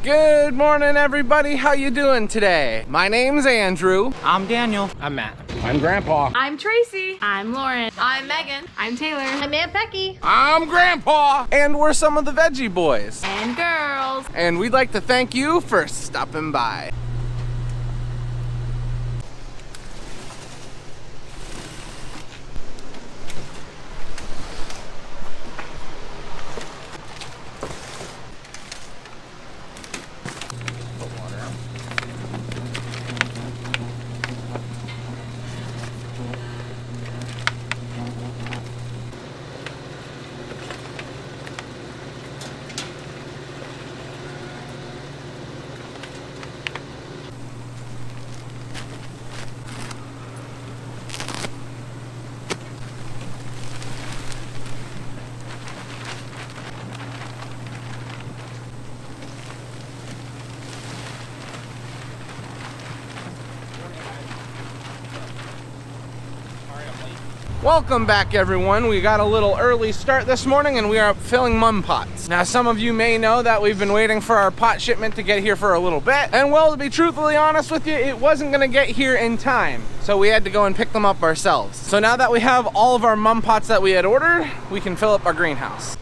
Good morning, everybody. How you doing today? My name's Andrew. I'm Daniel. I'm Matt. I'm Grandpa. I'm Tracy. I'm Lauren. I'm Megan. I'm Taylor. I'm Aunt Becky. I'm Grandpa. And we're some of the Veggie boys. And girls. And we'd like to thank you for stopping by. Welcome back, everyone. We got a little early start this morning and we are filling mum pots. Now, some of you may know that we've been waiting for our pot shipment to get here for a little bit. And well, to be truthfully honest with you, it wasn't gonna get here in time. So we had to go and pick them up ourselves. So now that we have all of our mum pots that we had ordered, we can fill up our greenhouse.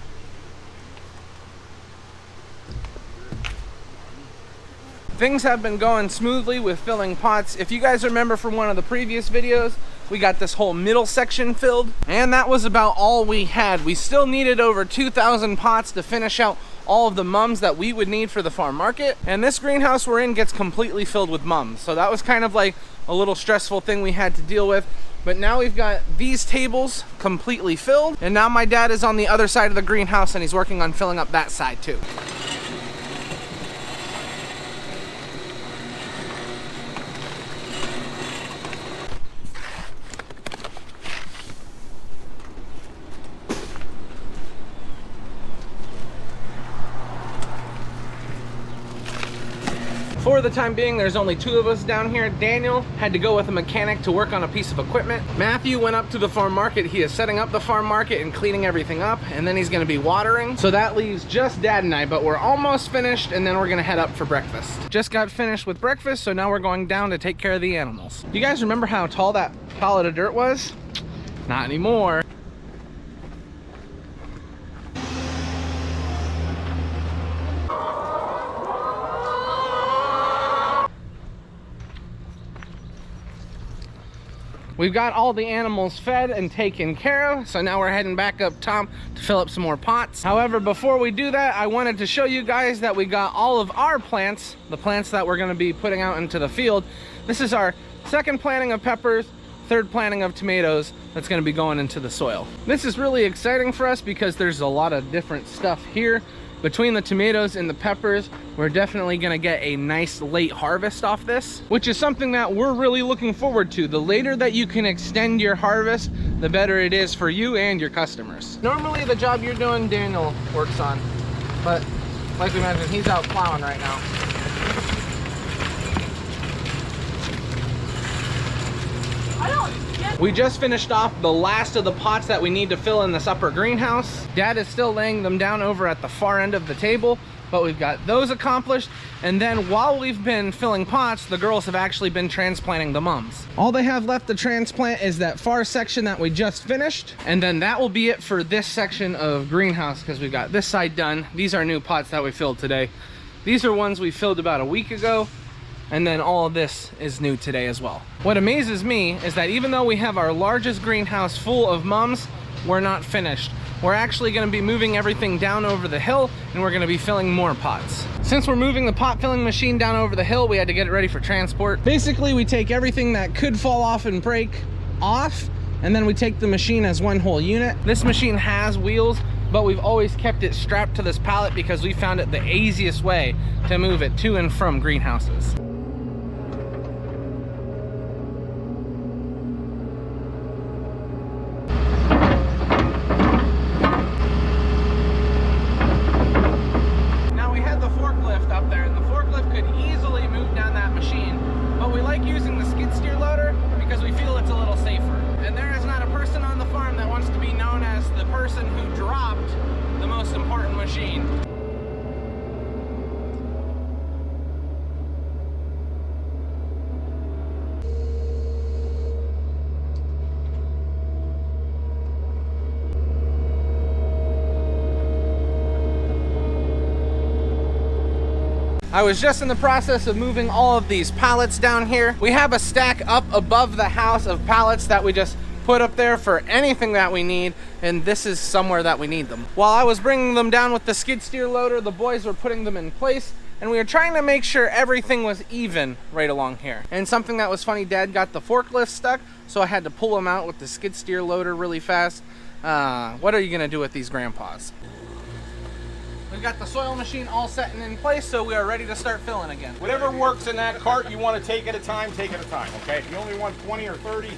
Things have been going smoothly with filling pots. If you guys remember from one of the previous videos, we got this whole middle section filled, and that was about all we had. We still needed over 2,000 pots to finish out all of the mums that we would need for the farm market. And this greenhouse we're in gets completely filled with mums. So that was kind of like a little stressful thing we had to deal with. But now we've got these tables completely filled, and now my dad is on the other side of the greenhouse and he's working on filling up that side too. For the time being, there's only two of us down here. Daniel had to go with a mechanic to work on a piece of equipment. Matthew went up to the farm market. He is setting up the farm market and cleaning everything up, and then he's gonna be watering. So that leaves just Dad and I, but we're almost finished, and then we're gonna head up for breakfast. Just got finished with breakfast, so now we're going down to take care of the animals. You guys remember how tall that pallet of dirt was? Not anymore. We've got all the animals fed and taken care of, so now we're heading back up top to fill up some more pots. However, before we do that, I wanted to show you guys that we got all of our plants, the plants that we're gonna be putting out into the field. This is our second planting of peppers, third planting of tomatoes that's gonna be going into the soil. This is really exciting for us because there's a lot of different stuff here. Between the tomatoes and the peppers, we're definitely gonna get a nice late harvest off this, which is something that we're really looking forward to. The later that you can extend your harvest, the better it is for you and your customers. Normally the job you're doing, Daniel works on, but like we mentioned, he's out plowing right now. We just finished off the last of the pots that we need to fill in this upper greenhouse. Dad is still laying them down over at the far end of the table, but we've got those accomplished. And then while we've been filling pots, the girls have actually been transplanting the mums. All they have left to transplant is that far section that we just finished. And then that will be it for this section of greenhouse, because we've got this side done. These are new pots that we filled today. These are ones we filled about a week ago. And then all of this is new today as well. What amazes me is that even though we have our largest greenhouse full of mums, we're not finished. We're actually gonna be moving everything down over the hill, and we're gonna be filling more pots. Since we're moving the pot filling machine down over the hill, we had to get it ready for transport. Basically, we take everything that could fall off and break off, and then we take the machine as one whole unit. This machine has wheels, but we've always kept it strapped to this pallet because we found it the easiest way to move it to and from greenhouses. I was just in the process of moving all of these pallets down here. We have a stack up above the house of pallets that we just put up there for anything that we need, and this is somewhere that we need them. While I was bringing them down with the skid steer loader, the boys were putting them in place, and we were trying to make sure everything was even right along here. And something that was funny, Dad got the forklift stuck, so I had to pull them out with the skid steer loader really fast. What are you gonna do with these grandpas? We've got the soil machine all set and in place, so we are ready to start filling again. Whatever works in that cart you want to take at a time, take at a time, okay? If you only want 20 or 30,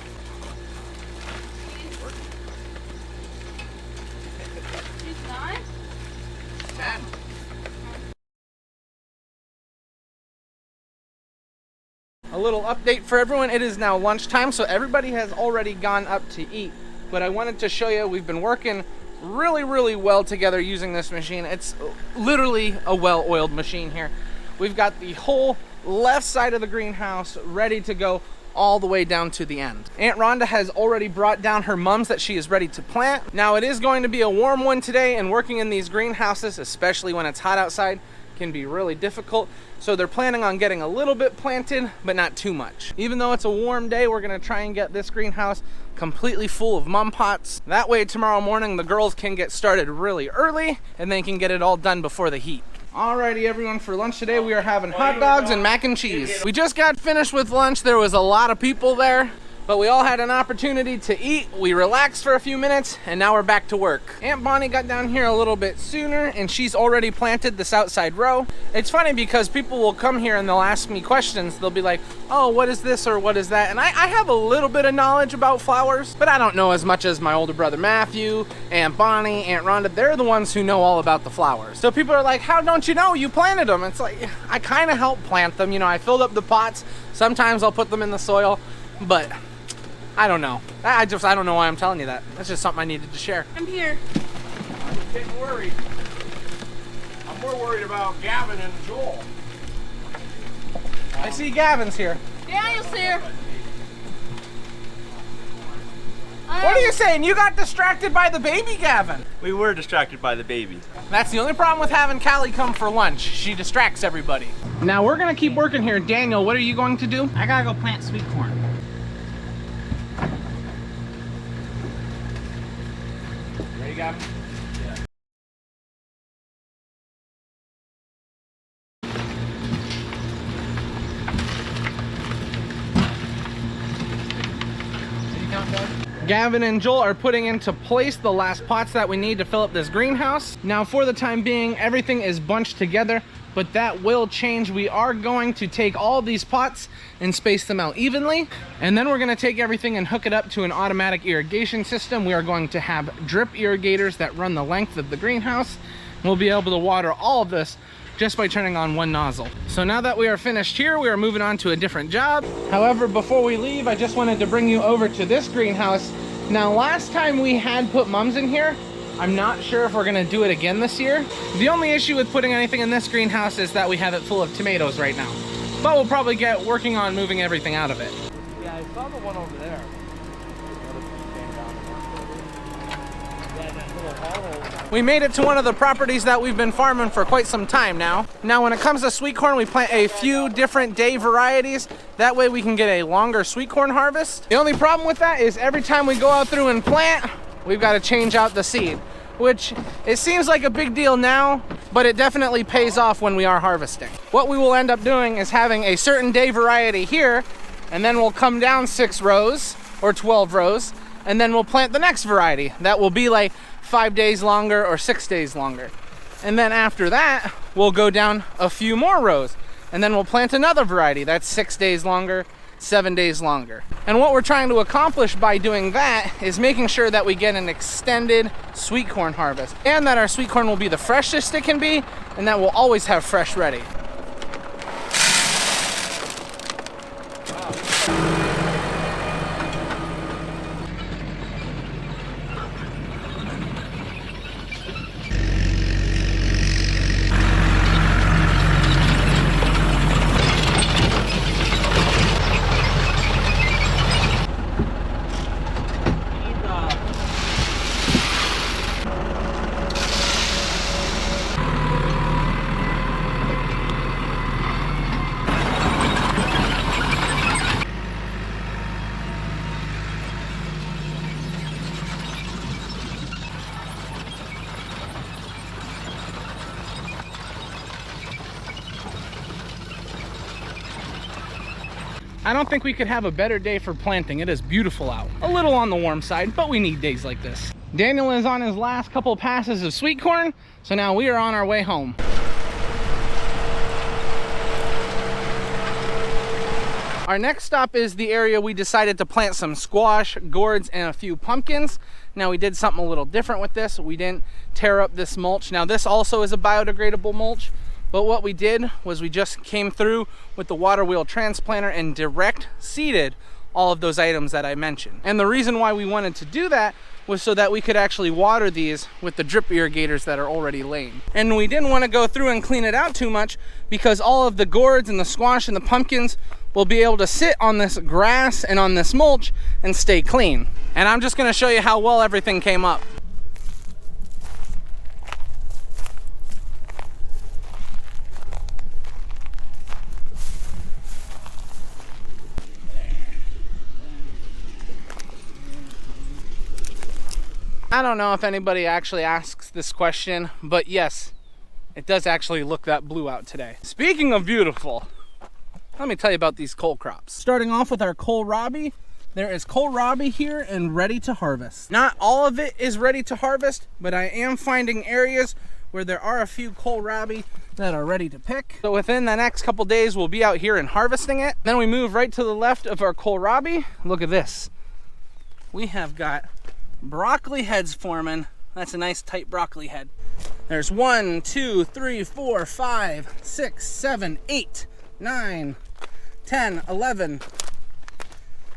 A little update for everyone. It is now lunchtime, so everybody has already gone up to eat. But I wanted to show you, we've been working really well together using this machine. It's literally a well-oiled machine here. We've got the whole left side of the greenhouse ready to go all the way down to the end. Aunt Rhonda has already brought down her mums that she is ready to plant. Now it is going to be a warm one today, and working in these greenhouses, especially when it's hot outside, can be really difficult. So they're planning on getting a little bit planted, but not too much. Even though it's a warm day, we're gonna try and get this greenhouse completely full of mum pots. That way tomorrow morning the girls can get started really early and they can get it all done before the heat. Alrighty everyone, for lunch today we are having hot dogs and mac and cheese. We just got finished with lunch. There was a lot of people there, but we all had an opportunity to eat. We relaxed for a few minutes, and now we're back to work. Aunt Bonnie got down here a little bit sooner, and she's already planted this outside row. It's funny because people will come here and they'll ask me questions. They'll be like, oh, what is this or what is that? And I have a little bit of knowledge about flowers, but I don't know as much as my older brother Matthew, Aunt Bonnie, Aunt Rhonda. They're the ones who know all about the flowers. So people are like, how don't you know? You planted them. It's like, I kind of helped plant them. You know, I filled up the pots. Sometimes I'll put them in the soil, but I don't know. I don't know why I'm telling you that. That's just something I needed to share. I'm here. I'm getting worried. I'm more worried about Gavin and Joel. I see Gavin's here. Daniel's here. What are you saying? You got distracted by the baby, Gavin. We were distracted by the baby. That's the only problem with having Callie come for lunch. She distracts everybody. Now we're gonna keep working here. Daniel, what are you going to do? I gotta go plant sweet corn. Ready, Gavin? Gavin and Joel are putting into place the last pots that we need to fill up this greenhouse. Now for the time being, everything is bunched together, but that will change. We are going to take all these pots and space them out evenly, and then we're going to take everything and hook it up to an automatic irrigation system. We are going to have drip irrigators that run the length of the greenhouse. We'll be able to water all of this just by turning on one nozzle. So now that we are finished here, we are moving on to a different job. However, before we leave, I just wanted to bring you over to this greenhouse. Now, last time we had put mums in here. I'm not sure if we're gonna do it again this year. The only issue with putting anything in this greenhouse is that we have it full of tomatoes right now. But we'll probably get working on moving everything out of it. Yeah, I saw the one over there. We made it to one of the properties that we've been farming for quite some time now. Now, when it comes to sweet corn, we plant a few different day varieties. That way we can get a longer sweet corn harvest. The only problem with that is every time we go out through and plant, we've got to change out the seed, which it seems like a big deal now, but it definitely pays off when we are harvesting. What we will end up doing is having a certain day variety here, and then we'll come down 6 rows or 12 rows, and then we'll plant the next variety. That will be like 5 days longer or 6 days longer. And then after that, we'll go down a few more rows, and then we'll plant another variety that's 6 days longer, 7 days longer. And what we're trying to accomplish by doing that is making sure that we get an extended sweet corn harvest, and that our sweet corn will be the freshest it can be, and that we'll always have fresh ready. I don't think we could have a better day for planting. It is beautiful out. A little on the warm side, but we need days like this. Daniel is on his last couple passes of sweet corn, so now we are on our way home. Our next stop is the area we decided to plant some squash, gourds, and a few pumpkins. Now we did something a little different with this. We didn't tear up this mulch. Now this also is a biodegradable mulch, but what we did was we just came through with the water wheel transplanter and direct seeded all of those items that I mentioned. And the reason why we wanted to do that was so that we could actually water these with the drip irrigators that are already laying. And we didn't want to go through and clean it out too much because all of the gourds and the squash and the pumpkins will be able to sit on this grass and on this mulch and stay clean. And I'm just gonna show you how well everything came up. I don't know if anybody actually asks this question, but yes, it does actually look that blue out today. Speaking of beautiful, let me tell you about these cole crops. Starting off with our kohlrabi, there is kohlrabi here and ready to harvest. Not all of it is ready to harvest, but I am finding areas where there are a few kohlrabi that are ready to pick. So within the next couple days, we'll be out here and harvesting it. Then we move right to the left of our kohlrabi. Look at this. We have got broccoli heads forming. That's a nice tight broccoli head. There's 1, 2, 3, 4, 5, 6, 7, 8, 9, 10, 11,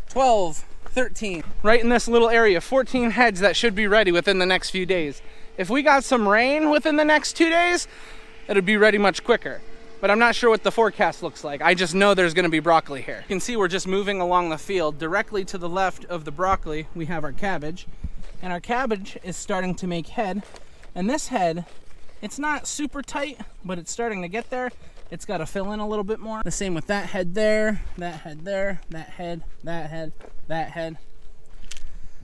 12, 13. Right in this little area, 14 heads that should be ready within the next few days. If we got some rain within the next 2 days, it'll be ready much quicker. But I'm not sure what the forecast looks like. I just know there's gonna be broccoli here. You can see we're just moving along the field. Directly to the left of the broccoli, we have our cabbage. And our cabbage is starting to make head. And this head, it's not super tight, but it's starting to get there. It's got to fill in a little bit more. The same with that head there, that head there, that head, that head, that head.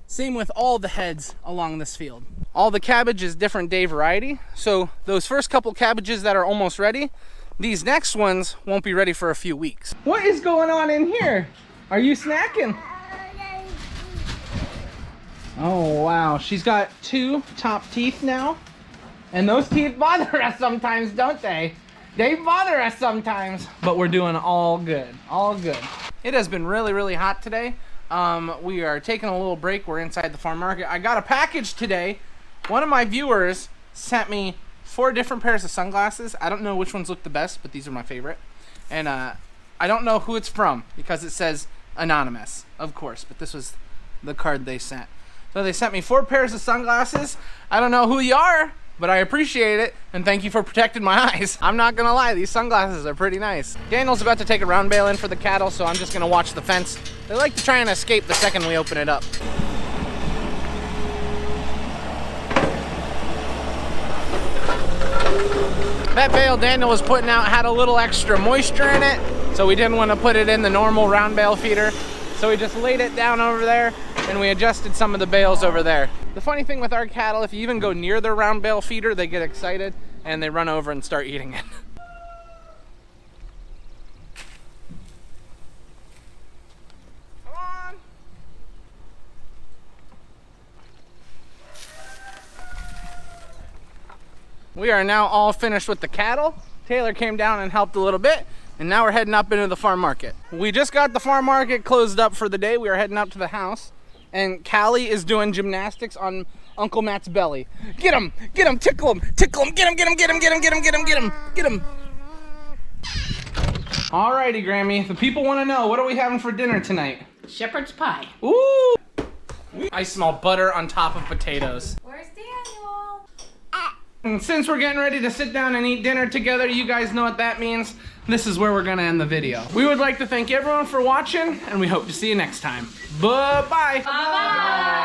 Same with all the heads along this field. All the cabbage is different day variety. So those first couple cabbages that are almost ready, these next ones won't be ready for a few weeks. What is going on in here? Are you snacking? Oh wow, she's got 2 top teeth now. And those teeth bother us sometimes, don't they? They bother us sometimes, but we're doing all good, all good. It has been really, really hot today. We are taking a little break. We're inside the farm market. I got a package today. One of my viewers sent me 4 different pairs of sunglasses. I don't know which ones look the best, but these are my favorite. And I don't know who it's from because it says anonymous, of course, but this was the card they sent. So they sent me 4 pairs of sunglasses. I don't know who you are, but I appreciate it, and thank you for protecting my eyes. I'm not gonna lie, these sunglasses are pretty nice. Daniel's about to take a round bale in for the cattle, so I'm just gonna watch the fence. They like to try and escape the second we open it up. That bale Daniel was putting out had a little extra moisture in it, so we didn't want to put it in the normal round bale feeder. So we just laid it down over there, and we adjusted some of the bales over there. The funny thing with our cattle, if you even go near their round bale feeder, they get excited and they run over and start eating it. Come on. We are now all finished with the cattle. Taylor came down and helped a little bit, and now we're heading up into the farm market. We just got the farm market closed up for the day. We are heading up to the house. And Callie is doing gymnastics on Uncle Matt's belly. Get him, tickle him, get him, get him, get him, get him, get him, get him, get him. Alrighty, Grammy, the people want to know, what are we having for dinner tonight? Shepherd's pie. Ooh! I smell butter on top of potatoes. Where's Daniel? And since we're getting ready to sit down and eat dinner together, you guys know what that means. This is where we're gonna end the video. We would like to thank everyone for watching, and we hope to see you next time. Bye-bye. Bye-bye.